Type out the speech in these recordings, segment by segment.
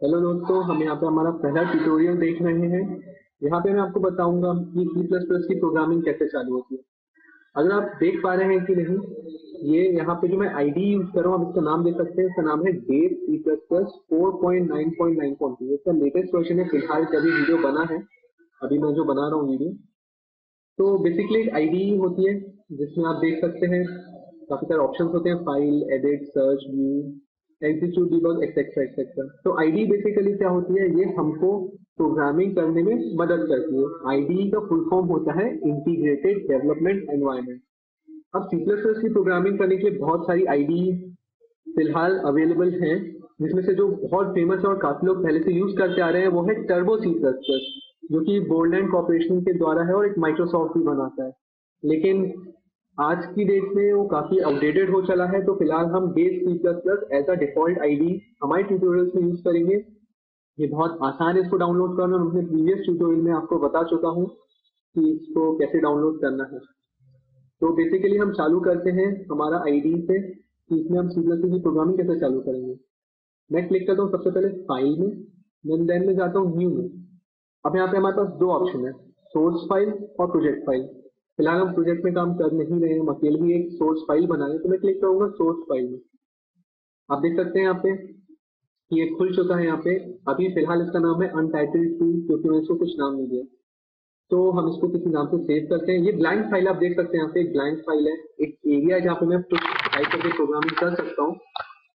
Hello दोस्तों, हम यहाँ पे हमारा पहला ट्यूटोरियल देख रहे हैं। यहाँ पे मैं आपको बताऊंगा कि C++ की प्रोग्रामिंग कैसे चालू होती है। अगर आप देख पा रहे हैं कि नहीं, ये यहाँ पे जो मैं आईडी यूज कर रहा हूँ, आप इसका नाम देख सकते हैं। इसका नाम है डेव C++ 4.9.9.2। इसका लेटेस्ट वर्जन है फिलहाल, जब ये वीडियो बना है, अभी मैं जो बना रहा हूँ वीडियो। तो बेसिकली एक आईडी होती है जिसमें आप देख सकते हैं काफी सारे ऑप्शंस होते हैं, file, edit, search, view, execute, debug, etcetera etcetera. तो आईडी बेसिकली क्या होती है, ये हमको प्रोग्रामिंग करने में मदद करती है। आईडी का फुल फॉर्म होता है इंटीग्रेटेड डेवलपमेंट एनवायरनमेंट। अब C++ की प्रोग्रामिंग करने के लिए बहुत सारी आईडी फिलहाल अवेलेबल हैं, जिसमें से जो बहुत फेमस है और काफी लोग पहले से यूज करते आ रहे हैं वो है टर्बो C++, जो कि बोल्डलैंड कॉर्पोरेशन के द्वारा है और एक माइक्रोसॉफ्ट भी बनाता है। लेकिन आज की डेट में वो काफी आउटडेटेड हो चला है, तो फिलहाल हम base C++ as a default ID हमारे ट्यूटोरियल्स में यूज करेंगे। ये बहुत आसान है इसको डाउनलोड करना। मैं अपने प्रीवियस ट्यूटोरियल में आपको बता चुका हूँ कि इसको कैसे डाउनलोड करना है। तो बेसिकली हम चालू करते हैं हमारा आईडी से कि इसमें हम C++ की प्रोग्रामिंग कैसे चालू करेंगे। मैं क्लिक करता हूँ सबसे पहले फाइल में, देन में जाता हूँ न्यू में। अब यहाँ पे हमारे पास दो ऑप्शन है, सोर्स फाइल और प्रोजेक्ट फाइल। फिलहाल हम प्रोजेक्ट में काम कर नहीं रहे हैं, हम अकेले ही एक सोर्स फाइल बनाए, तो मैं क्लिक करूंगा सोर्स फाइल में। आप देख सकते हैं यहाँ पे कि ये खुल चुका है। यहाँ पे अभी फिलहाल इसका नाम है अनटाइटल्ड 2, क्योंकि मैं इसको कुछ नाम नहीं दिया। तो हम इसको किसी नाम से सेव करते हैं। ये ब्लैंक फाइल आप देख सकते हैं, यहाँ पे एक ब्लैंक फाइल है, एक एरिया जहाँ पे मैं कुछ टाइप करके प्रोग्रामिंग कर सकता हूँ।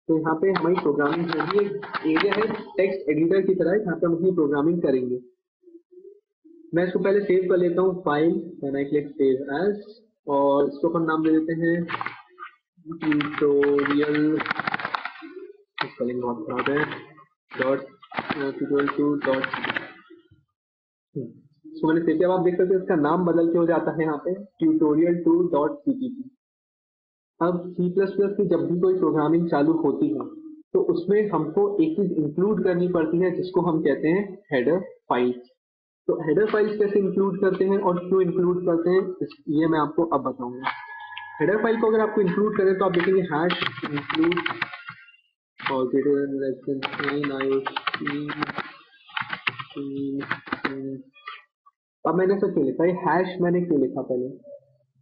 तो यहाँ पे हमारी प्रोग्रामिंग होगी, एक एरिया है टेक्स्ट एडिटर की तरह, यहाँ पे हम अपनी प्रोग्रामिंग करेंगे। मैं इसको पहले सेव कर लेता हूँ file, then I click save as, और इसको अपन नाम दे देते हैं ट्यूटोरियल, स्पेलिंग बहुत खराब है, डॉट tutorial2 इसको मैंने सेव किया। अब आप देख सकते हैं इसका नाम बदल के हो जाता है यहाँ पे tutorial2.cpp। अब C++ की जब भी कोई प्रोग्रामिंग चालू होती है तो उसमें हमको एक चीज इंक्लूड करनी पड़ती है, जिसको हम कहते हैं हेडर फाइल्स। तो हेडर फाइल्स कैसे इंक्लूड करते हैं और क्यों इंक्लूड करते हैं, ये मैं आपको अब बताऊंगा। हेडर फाइल को अगर आपको इंक्लूड करें तो आप देखेंगे हैश इंक्लूड और greater than less than sign IOC। अब मैंने ऐसा क्यों लिखा, ये हैश मैंने क्यों लिखा पहले,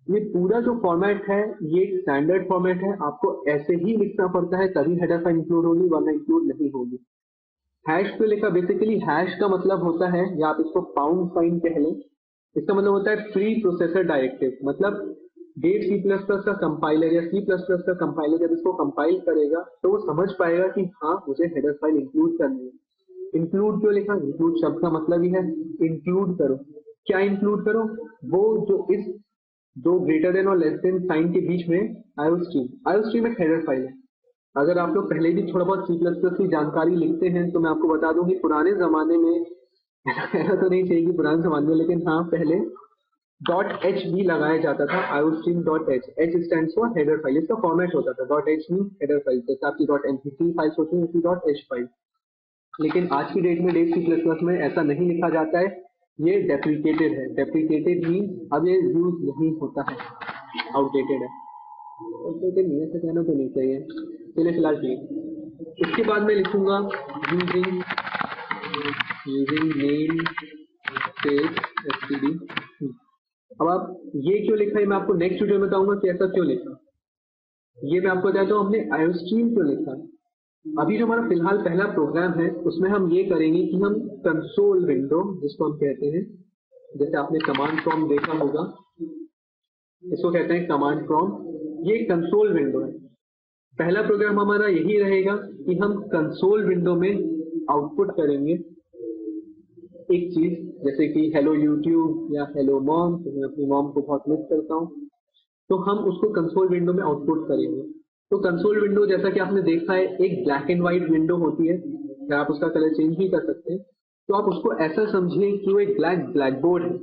ये पूरा जो फॉर्मेट है ये एक स्टैंडर्ड फॉर्मेट है, आपको ऐसे ही लिखना पड़ता है तभी हेडर फाइल इंक्लूड होगी, वरना इंक्लूड नहीं होगी। हैश क्यों लिखा, बेसिकली हैश का मतलब होता है, या आप इसको पाउंड साइन कह लें, इसका मतलब होता है प्री प्रोसेसर डायरेक्टिव। मतलब डेट C++ का कंपाइलर या C++ का कंपाइलर जब इसको कंपाइल करेगा तो वो समझ पाएगा कि हाँ मुझे हेडर फाइल इंक्लूड करनी है। इंक्लूड क्यों लिखा, इंक्लूड शब्द का मतलब ही है इंक्लूड करो। क्या इंक्लूड करो, वो जो इस दो ग्रेटर देन और लेस देन साइन के बीच में आईओस्ट्रीम एक हेडर फाइल है। अगर आप लोग पहले भी थोड़ा बहुत C++ की जानकारी लिखते हैं तो मैं आपको बता दूं कि पुराने जमाने में ऐसा तो नहीं चाहिए कि पुराने जमाने में, लेकिन हाँ पहले डॉट एच भी लगाया जाता था। Iostream dot H, H stand for header file, इसका फॉर्मेट होता था। Dot H mean header file, जैसे आपकी डॉट एमपी फाइल्स होती है उसी डॉट एच फाइल। लेकिन आज की डेट में डेट C++ में ऐसा नहीं लिखा जाता है, ये डेप्रिकेटेड है। डेप्रिकेटेड मीन अब ये यूज नहीं होता है, आउटडेटेड है। आउटडेटेड नहीं, ऐसा कहना तो नहीं चाहिए, चलिए फिलहाल ठीक। इसके बाद मैं लिखूंगा यूजिंग नेम स्पेस std। अब आप ये क्यों लिखा है मैं आपको नेक्स्ट वीडियो में बताऊंगा कि ऐसा क्यों लिखा। ये मैं आपको बताता हूँ हमने आईओस्ट्रीम क्यों लिखा। अभी जो हमारा फिलहाल पहला प्रोग्राम है उसमें हम ये करेंगे कि हम कंसोल विंडो, जिसको हम कहते हैं, जैसे आपने कमांड प्रॉम्प्ट देखा होगा, इसको कहते हैं कमांड प्रॉम्प्ट, ये कंसोल विंडो है। पहला प्रोग्राम हमारा यही रहेगा कि हम कंसोल विंडो में आउटपुट करेंगे एक चीज, जैसे कि हेलो यूट्यूब या हेलो मॉम, तो मैं अपनी मॉम को बहुत मिस करता हूँ, तो हम उसको कंसोल विंडो में आउटपुट करेंगे। तो कंसोल विंडो जैसा कि आपने देखा है एक ब्लैक एंड व्हाइट विंडो होती है, या आप उसका कलर चेंज भी कर सकते हैं। तो आप उसको ऐसा समझिए कि वो एक ब्लैक बोर्ड है।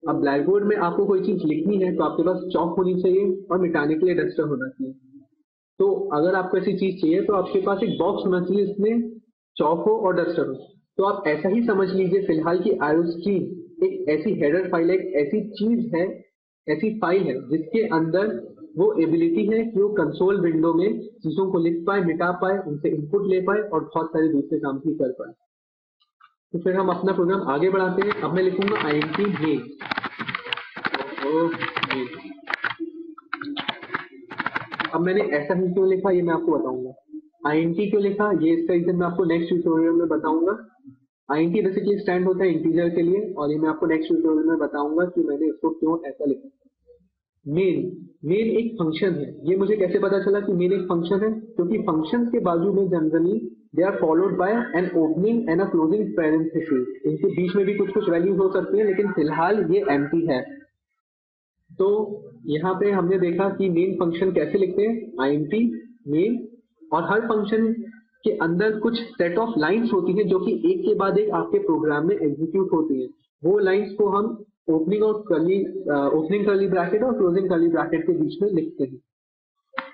अब ब्लैक बोर्ड में आपको कोई चीज लिखनी है तो आपके पास चौक होनी चाहिए और मिटाने के लिए डस्टर होना चाहिए। तो अगर आपको ऐसी चीज चाहिए तो आपके पास एक बॉक्स होना चाहिए जिसमें चौक हो और डस्टर हो। तो आप ऐसा ही समझ लीजिए फिलहाल की आईओस्ट्रीम एक ऐसी हेडर फाइल, एक ऐसी चीज है, ऐसी फाइल है जिसके अंदर वो एबिलिटी है कि वो कंसोल विंडो में चीजों को लिख पाए, मिटा पाए, उनसे इनपुट ले पाए और बहुत सारे दूसरे काम भी कर पाए। तो फिर हम अपना प्रोग्राम आगे बढ़ाते हैं। अब मैं लिखूंगा int main। अब मैंने ऐसा ही क्यों लिखा ये मैं आपको बताऊंगा। int क्यों लिखा ये इसका रीजन मैं आपको नेक्स्ट ट्यूटोरियल में बताऊंगा। int बेसिकली स्टैंड होता है इंटीजर के लिए और ये मैं आपको नेक्स्ट ट्यूटोरियल में बताऊंगा कि मैंने इसको क्यों ऐसा लिखा। मेन एक फंक्शन है। ये मुझे कैसे पता चला कि मेन एक फंक्शन है? क्योंकि फंक्शन के बाजू में generally they are followed by an opening and a closing parenthesis. इनके बीच में भी कुछ वैल्यूज हो सकती है, लेकिन फिलहाल ये एम्प्टी है। तो यहाँ पे हमने देखा कि मेन फंक्शन कैसे लिखते हैं, int मेन, और हर फंक्शन के अंदर कुछ सेट ऑफ लाइंस होती हैं जो कि एक के बाद एक आपके प्रोग्राम में एग्जीक्यूट होती हैं। वो लाइंस को हम ओपनिंग कर्ली ब्रैकेट और क्लोजिंग कर्ली ब्रैकेट के बीच में लिखते हैं।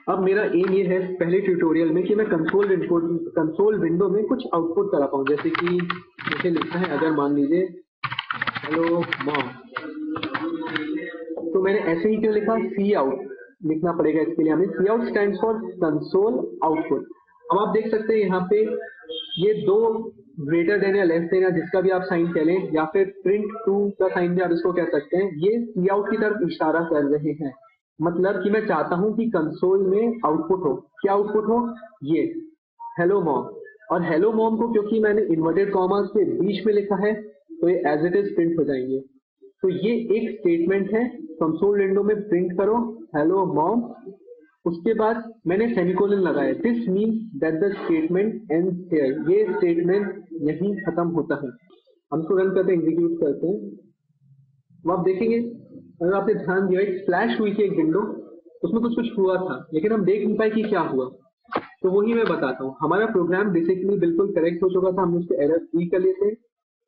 अब मेरा एम ये है पहले ट्यूटोरियल में कि मैं कंसोल विंडो में कुछ आउटपुट करा पाऊँ। जैसे कि मुझे लिखना है, अगर मान लीजिए हेलो मॉम, तो मैंने ऐसे ही क्यों लिखा, सी आउट लिखना पड़ेगा इसके लिए हमें। C out stands for console output. अब आप देख सकते हैं यहाँ पे ये दो ग्रेटर देन या लेस देन या जिसका भी आप साइन कह लें, या फिर प्रिंट टू का साइन भी आप इसको कह सकते हैं, ये सी आउट की तरफ इशारा कर रहे हैं। मतलब कि मैं चाहता हूं कि कंसोल में आउटपुट हो। क्या आउटपुट हो? ये हेलो मॉम। और हेलो मॉम को क्योंकि मैंने इन्वर्टेड कॉमास के बीच में लिखा है तो ये एज इट इज प्रिंट हो जाएंगे। तो ये एक स्टेटमेंट है, कंसोल विंडो में प्रिंट करो हेलो मॉम। उसके बाद मैंने सेमीकोलन लगाया। This means that the statement ends here. ये स्टेटमेंट यहीं खत्म होता है। हम इसको रन करते हैं, एग्जीक्यूट करते हैं। अब आप देखेंगे, अगर आपने ध्यान दिया, एक फ्लैश हुई थी एक विंडो, उसमें कुछ हुआ था, लेकिन हम देख नहीं पाए कि क्या हुआ। तो वही मैं बताता हूँ। हमारा प्रोग्राम बेसिकली बिल्कुल करेक्ट हो चुका था, हमने उसको एरर फ्री कर लिए थे,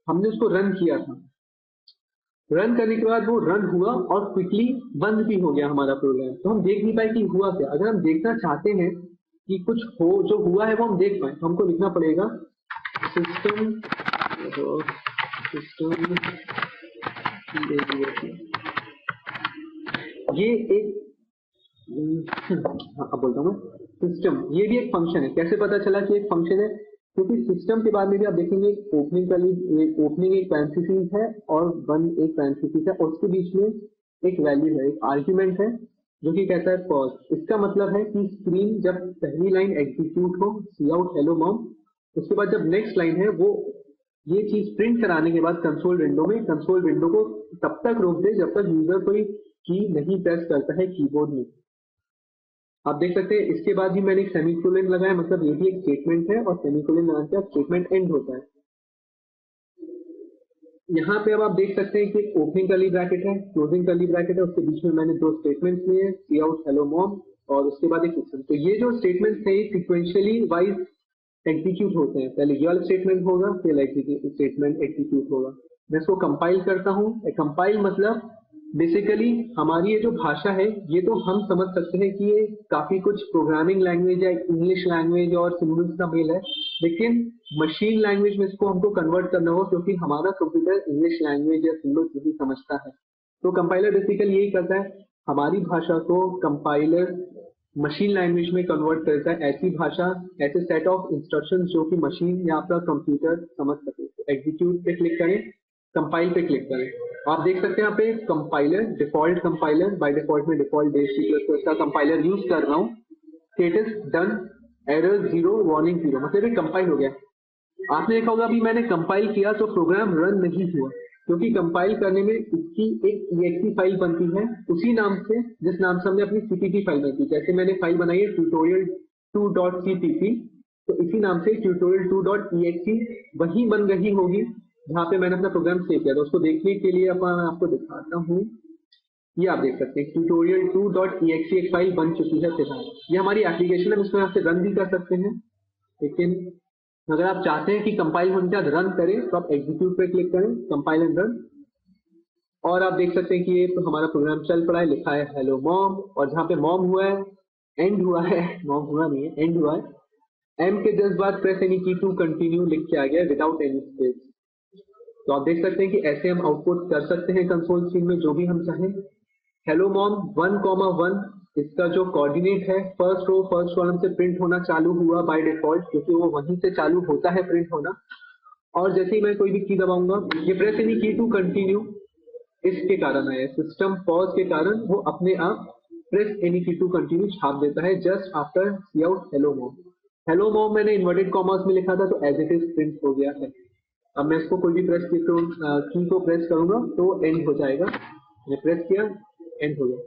हमने उसको रन किया था। रन करने के बाद वो रन हुआ और क्विकली बंद भी हो गया हमारा प्रोग्राम। तो हम देख नहीं पाए कि हुआ क्या। अगर हम देखना चाहते हैं कि कुछ हो, जो हुआ है वो हम देख पाए, तो हमको लिखना पड़ेगा सिस्टम ये एक अब बोलता हूँ सिस्टम, ये भी एक फंक्शन है। कैसे पता चला कि एक फंक्शन है? क्योंकि सिस्टम के बाद में भी आप देखेंगे ओपनिंग एक पैरेंथेसिस है और वन एक पैरेंथेसिस है, और उसके बीच में एक वैल्यू है, एक आर्ग्यूमेंट है जो कि कहता है पॉज। इसका मतलब है कि स्क्रीन जब पहली लाइन एग्जीक्यूट हो, सी आउट हेलो मॉम, उसके बाद जब नेक्स्ट लाइन है वो ये चीज प्रिंट कराने के बाद कंसोल विंडो को तब तक रोक दे जब तक यूजर कोई की नहीं प्रेस करता है कीबोर्ड में। आप देख सकते हैं इसके बाद भी मैंने एक सेमीकोलन लगाया, मतलब ये भी एक स्टेटमेंट है और सेमीकोलन लगाने के बाद स्टेटमेंट एंड होता है। यहाँ पे अब आप देख सकते हैं कि ओपनिंग कर्ली ब्रैकेट है, क्लोजिंग कर्ली ब्रैकेट है, उसके बीच में मैंने दो स्टेटमेंट्स लिए, सी आउट हेलो मॉम और उसके बाद एक सिस्टम। तो ये जो स्टेटमेंट्स है सिक्वेंशियली वाइज एग्जीक्यूट होते हैं। पहले ये वाला स्टेटमेंट होगा, फिर स्टेटमेंट एग्जीक्यूट होगा। मैं इसको कंपाइल करता हूँ। कंपाइल मतलब बेसिकली हमारी ये जो भाषा है, ये तो हम समझ सकते हैं कि ये काफी कुछ प्रोग्रामिंग लैंग्वेज है, इंग्लिश लैंग्वेज और सिंबल्स का मेल है, लेकिन मशीन लैंग्वेज में इसको हमको कन्वर्ट करना होगा क्योंकि हमारा कंप्यूटर इंग्लिश लैंग्वेज या सिंबल्स नहीं समझता है। तो कंपाइलर बेसिकली यही करता है, हमारी भाषा को कंपाइलर मशीन लैंग्वेज में कन्वर्ट करता है, ऐसी भाषा, ऐसे सेट ऑफ इंस्ट्रक्शंस जो कि मशीन या आपका कंप्यूटर समझ सके। एग्जीक्यूट पे क्लिक करें, कंपाइल पे क्लिक करें। आप देख सकते हैं यहाँ पे compiler, default compiler, by default में डिफॉल्ट बेस C++ का कंपाइलर यूज कर रहा हूँ। स्टेटस डन, एरर 0, वार्निंग 0, मतलब ये कंपाइल हो गया। आपने देखा होगा अभी मैंने कंपाइल किया तो प्रोग्राम रन नहीं हुआ, क्योंकि कंपाइल करने में इसकी एक exe फाइल बनती है उसी नाम से जिस नाम से हमने अपनी cpp फाइल बनाई थी। जैसे मैंने फाइल बनाई है tutorial2.cpp, तो इसी नाम से tutorial2.exe वही बन रही होगी जहाँ पे मैंने अपना प्रोग्राम सेव किया था। उसको देखने के लिए मैं आपको दिखाता हूँ। ये आप देख सकते हैं tutorial2.exe एक फाइल बन चुकी है फिलहाल। ये हमारी एप्लीकेशन है, उसमें आपसे रन भी कर सकते हैं, लेकिन अगर आप चाहते हैं कि कंपाइल होने के बाद रन करें तो आप एग्जीक्यूट पे क्लिक करें, कंपाइल एंड रन, और आप देख सकते हैं कि ये तो हमारा प्रोग्राम चल पड़ा है। लिखा है हेलो मॉम, और जहाँ पे मॉम हुआ है एंड हुआ है, मॉम हुआ नहीं है, एंड हुआ है। एम के जस्ट बाद press any key to continue लिख के आ गया विदाउट एनी स्पेस। तो आप देख सकते हैं कि ऐसे हम आउटपुट कर सकते हैं कंसोल स्क्रीन में जो भी हम चाहें। हेलो मॉम 1,1 इसका जो कोऑर्डिनेट है फर्स्ट रो फर्स्ट कॉलम से प्रिंट होना चालू हुआ बाय डिफॉल्ट, क्योंकि वो वहीं से चालू होता है प्रिंट होना। और जैसे ही मैं कोई भी की दबाऊंगा, ये press any key to continue इसके कारण है, सिस्टम पॉज के कारण वो अपने आप press any key to continue छाप देता है just after C out hello mom. Hello mom मैंने इन्वर्टेड कॉमर्स में लिखा था तो एज इट इज प्रिंट हो गया है। अब मैं इसको कोई भी प्रेस की को प्रेस करूंगा तो एंड हो जाएगा, मैंने प्रेस किया एंड हो गया।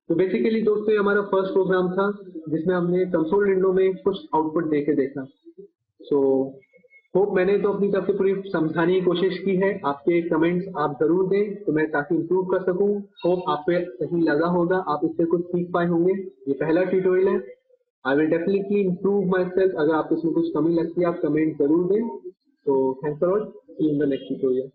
तो बेसिकली दोस्तों ये हमारा फर्स्ट प्रोग्राम था जिसमें हमने कंसोल विंडो में कुछ आउटपुट दे के देखा। सो होप मैंने तो अपनी तरफ से पूरी समझाने की कोशिश की है। आपके कमेंट्स आप जरूर दें तो मैं ताकि इम्प्रूव कर सकूं। होप आप पे सही लगा होगा, आप इससे कुछ सीख पाए होंगे। ये पहला ट्यूटोरियल है, I will definitely improve my self. अगर आप इसमें कुछ कमी लगती है आप कमेंट जरूर दें। तो thanks a lot, see you in the next tutorial.